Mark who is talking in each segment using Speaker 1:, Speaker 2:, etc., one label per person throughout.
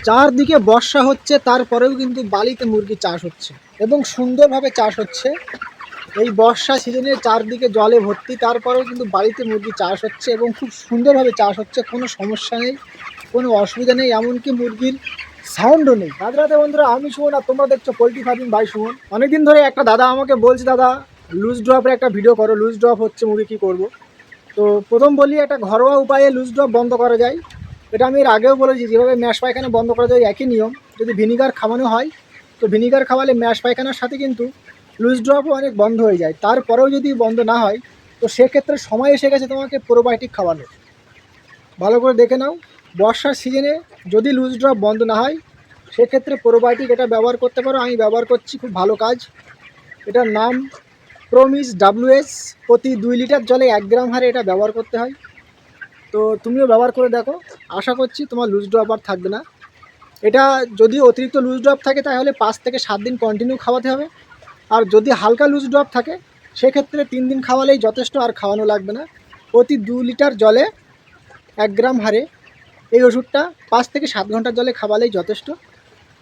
Speaker 1: চারদিকে বর্ষা হচ্ছে, তারপরেও কিন্তু বালিতে মুরগি চাষ হচ্ছে এবং সুন্দরভাবে চাষ হচ্ছে। এই বর্ষা সিজনে চারদিকে জলে ভর্তি, তারপরেও কিন্তু বাড়িতে মুরগি চাষ হচ্ছে এবং খুব সুন্দরভাবে চাষ হচ্ছে। কোনো সমস্যা নেই, কোনো অসুবিধা নেই, এমনকি মুরগির সাউন্ডও নেই। রাত রাতে বন্ধুরা, আমি সুমন আর তোমরা দেখছো পোলট্রি ফার্মিং বাই সুমন। অনেকদিন ধরে একটা দাদা আমাকে বলছে, দাদা লুজ ড্রপের একটা ভিডিও করো, লুজ ড্রপ হচ্ছে মুরগি কী করবো। তো প্রথম বলি, একটা ঘরোয়া উপায়ে লুজ ড্রপ বন্ধ করা যায়। এটা আমি এর আগেও বলেছি, যেভাবে ম্যাশ পায়খানা বন্ধ করা যায় একই নিয়ম। যদি ভিনিগার খাওয়ানো হয়, তো ভিনিগার খাওয়ালে ম্যাশ পায়খানার সাথে কিন্তু লুজ ড্রপও অনেক বন্ধ হয়ে যায়। তারপরেও যদি বন্ধ না হয়, তো সেক্ষেত্রে সময় এসে গেছে তোমাকে প্রোবায়োটিক খাওয়ানোর। ভালো করে দেখে নাও, বর্ষার সিজনে যদি লুজ ড্রপ বন্ধ না হয়, সেক্ষেত্রে প্রোবায়োটিক এটা ব্যবহার করতে পারো। আমি ব্যবহার করছি, খুব ভালো কাজ। এটার নাম প্রমিস WS। প্রতি 2 লিটার জলে 1 গ্রাম হারে এটা ব্যবহার করতে হয়। তো তুমিও ব্যবহার করে দেখো, আশা করছি তোমার লুজ ড্রপ আর থাকবে না। এটা যদি অতিরিক্ত লুজ ড্রপ থাকে, তাহলে 5 থেকে 7 দিন কন্টিনিউ খাওয়াতে হবে। আর যদি হালকা লুজ ড্রপ থাকে, সেক্ষেত্রে 3 দিন খাওয়ালেই যথেষ্ট, আর খাওয়ানো লাগবে না। প্রতি 2 লিটার জলে 1 গ্রাম হারে এই ওষুধটা 5 থেকে 7 ঘন্টার জলে খাওয়ালেই যথেষ্ট।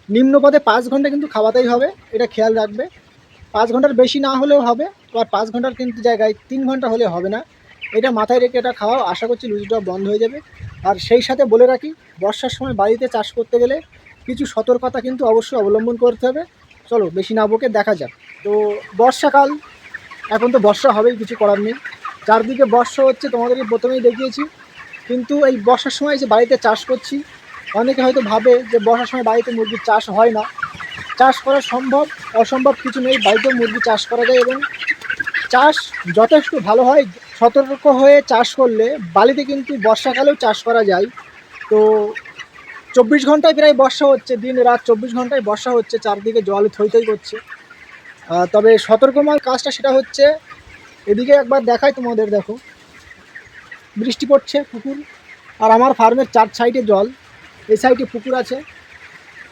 Speaker 1: নিম্নপদে 5 ঘন্টা কিন্তু খাওয়াতেই হবে, এটা খেয়াল রাখবে। 5 ঘন্টার বেশি না হলেও হবে, আবার 5 ঘন্টার কিন্তু জায়গায় 3 ঘন্টা হলে হবে না। এটা মাথায় রেখে এটা খাওয়াও, আশা করছি লুজ ড্রপ বন্ধ হয়ে যাবে। আর সেই সাথে বলে রাখি, বর্ষার সময় বাড়িতে চাষ করতে গেলে কিছু সতর্কতা কিন্তু অবশ্যই অবলম্বন করতে হবে। চলো বেশি না বকে দেখা যাক। তো বর্ষাকাল, এখন তো বর্ষা হবেই, কিছু করার নেই। চারদিকে বর্ষা হচ্ছে, তোমাদেরকে প্রথমেই দেখিয়েছি। কিন্তু এই বর্ষার সময় যে বাড়িতে চাষ করছি, অনেকে হয়তো ভাবে যে বর্ষার সময় বাড়িতে মুরগির চাষ হয় না। চাষ করা সম্ভব, অসম্ভব কিছু নেই। বাড়িতেও মুরগি চাষ করা যায় এবং চাষ যথেষ্ট ভালো হয়। সতর্ক হয়ে চাষ করলে বালিতে কিন্তু বর্ষাকালেও চাষ করা যায়। তো 24 ঘন্টায় প্রায় বর্ষা হচ্ছে, দিন রাত 24 ঘন্টায় বর্ষা হচ্ছে, চারদিকে জল থই থই করছে। তবে সতর্কমার কাজটা সেটা হচ্ছে, এদিকে একবার দেখাই তোমাদের, দেখো বৃষ্টি পড়ছে, পুকুর, আর আমার ফার্মের 4 সাইডে জল। এই সাইডে পুকুর আছে,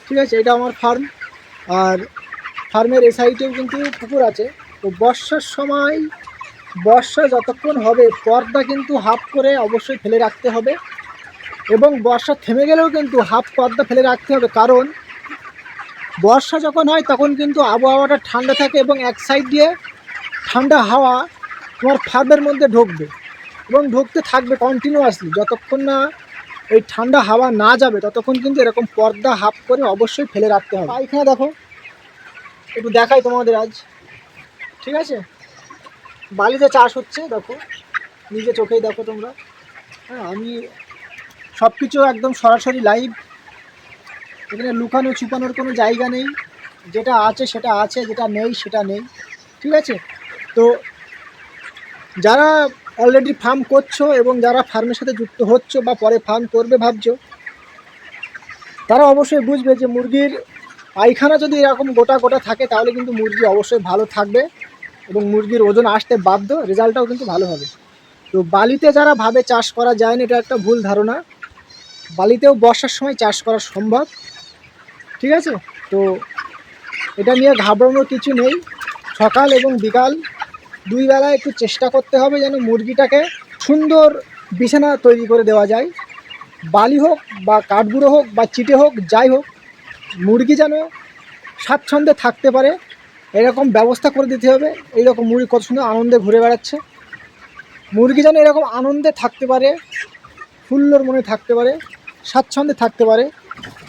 Speaker 1: ঠিক আছে, এটা আমার ফার্ম। আর ফার্মের এই সাইডেও কিন্তু পুকুর আছে। তো বর্ষার সময়, বর্ষা যতক্ষণ হবে, পর্দা কিন্তু হাফ করে অবশ্যই ফেলে রাখতে হবে। এবং বর্ষা থেমে গেলেও কিন্তু হাফ পর্দা ফেলে রাখতে হবে, কারণ বর্ষা যখন হয় তখন কিন্তু আবহাওয়াটা ঠান্ডা থাকে এবং এক সাইড দিয়ে ঠান্ডা হাওয়া তোমার ফার্মের মধ্যে ঢুকবে এবং ঢুকতে থাকবে কন্টিনিউয়াসলি। যতক্ষণ না এই ঠান্ডা হাওয়া না যাবে, ততক্ষণ কিন্তু এরকম পর্দা হাফ করে অবশ্যই ফেলে রাখতে হবে। পায়খানা দেখো, একটু দেখাই তোমাদের আজ, ঠিক আছে। বালিতে চাষ হচ্ছে, দেখো নিজে চোখেই দেখো তোমরা। হ্যাঁ, আমি সব কিছু একদম সরাসরি লাইভ। এখানে লুকানো ছুপানোর কোনো জায়গা নেই। যেটা আছে সেটা আছে, যেটা নেই সেটা নেই, ঠিক আছে। তো যারা অলরেডি ফার্ম করছো এবং যারা ফার্মের সাথে যুক্ত হচ্ছ বা পরে ফার্ম করবে ভাবছো, তারা অবশ্যই বুঝবে যে মুরগির পায়খানা যদি এরকম গোটা গোটা থাকে, তাহলে কিন্তু মুরগি অবশ্যই ভালো থাকবে এবং মুরগির ওজন আসতে বাধ্য, রেজাল্টটাও কিন্তু ভালো হবে। তো বালিতে যারা ভাবে চাষ করা যায় না, এটা একটা ভুল ধারণা। বালিতেও বর্ষার সময় চাষ করা সম্ভব, ঠিক আছে। তো এটা নিয়ে ঘাবড়ানোর কিছু নেই। সকাল এবং বিকাল 2 বেলা একটু চেষ্টা করতে হবে যেন মুরগিটাকে সুন্দর বিছানা তৈরি করে দেওয়া যায়। বালি হোক বা কাঠগুঁড়ো হোক বা চিটে হোক, যাই হোক, মুরগি যেন স্বাচ্ছন্দ্যে থাকতে পারে, এরকম ব্যবস্থা করে দিতে হবে। এইরকম মুরগি কত সুন্দর আনন্দে ঘুরে বেড়াচ্ছে, মুরগি যেন এরকম আনন্দে থাকতে পারে, ফুল্লর মনে থাকতে পারে, স্বাচ্ছন্দ্যে থাকতে পারে।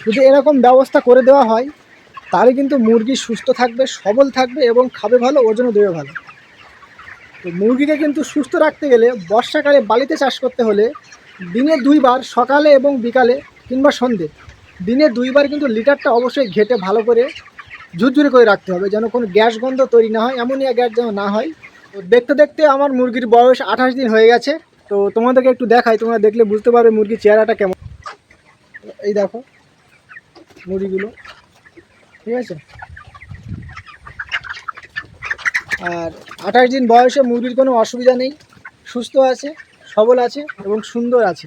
Speaker 1: যদি এরকম ব্যবস্থা করে দেওয়া হয়, তাহলে কিন্তু মুরগি সুস্থ থাকবে, সবল থাকবে এবং খাবে ভালো, ওজনও দেবে ভালো। তো মুরগিকে কিন্তু সুস্থ রাখতে গেলে বর্ষাকালে বালিতে চাষ করতে হলে দিনে 2 বার, সকালে এবং বিকালে কিংবা সন্ধ্যে, দিনে 2 বার কিন্তু লিটারটা অবশ্যই ঘেটে ভালো করে ঝুরঝুরে করে রাখতে হবে, যেন কোনো গ্যাস গন্ধ তৈরি না হয়, অ্যামোনিয়া গ্যাস যেন না হয়। তো দেখতে দেখতে আমার মুরগির বয়স 28 দিন হয়ে গেছে। তো তোমাদেরকে একটু দেখাই, তোমরা দেখলে বুঝতে পারবে মুরগির চেহারাটা কেমন। এই দেখো মুরগিগুলো, ঠিক আছে। আর 28 দিন বয়সে মুরগির কোনো অসুবিধা নেই, সুস্থ আছে, সবল আছে এবং সুন্দর আছে।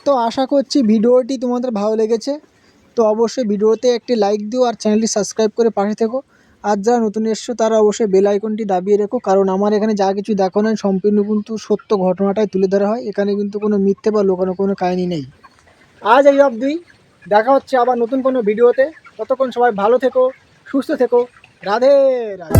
Speaker 1: তো আশা করছি ভিডিওটি তোমাদের ভালো লেগেছে। তো অবশ্যই ভিডিওতে একটি লাইক দিও আর চ্যানেলটি সাবস্ক্রাইব করে পাশে থেকো। আর যারা নতুন এসছো তারা অবশ্যই বেল আইকনটি দাবিয়ে রেখো, কারণ আমার এখানে যা কিছু দেখানো হয় সম্পূর্ণ কিন্তু সত্য ঘটনাটাই তুলে ধরা হয়। এখানে কিন্তু কোনো মিথ্যে বা লোকানো কোনো কাহিনী নেই। আজ এই অবধি, দেখা হচ্ছে আবার নতুন কোনো ভিডিওতে। ততক্ষণ সবাই ভালো থেকো, সুস্থ থেকো। রাধে রাধে।